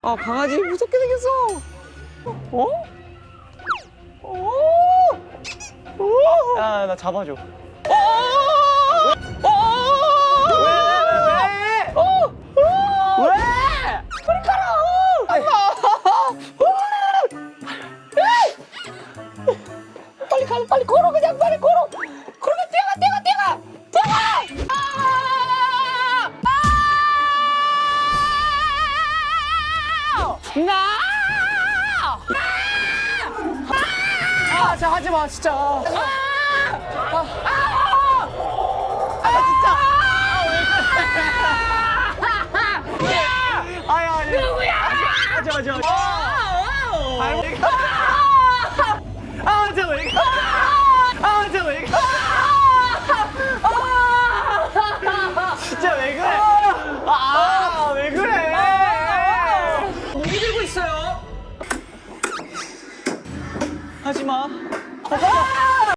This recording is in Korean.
아, 강아지 무섭게 생겼어. 어? 야, 나 잡아줘. 왜? 소리 깔아! 빨리 가, 빨리 걸어, 그냥 빨리 걸어! 그러면 뛰어가! 아, 자, 하지 마, 진짜. 진짜. 누구야? 하지 마. 진짜 왜 그래? 왜 그래? 무기 들고 있어요. 하지 마.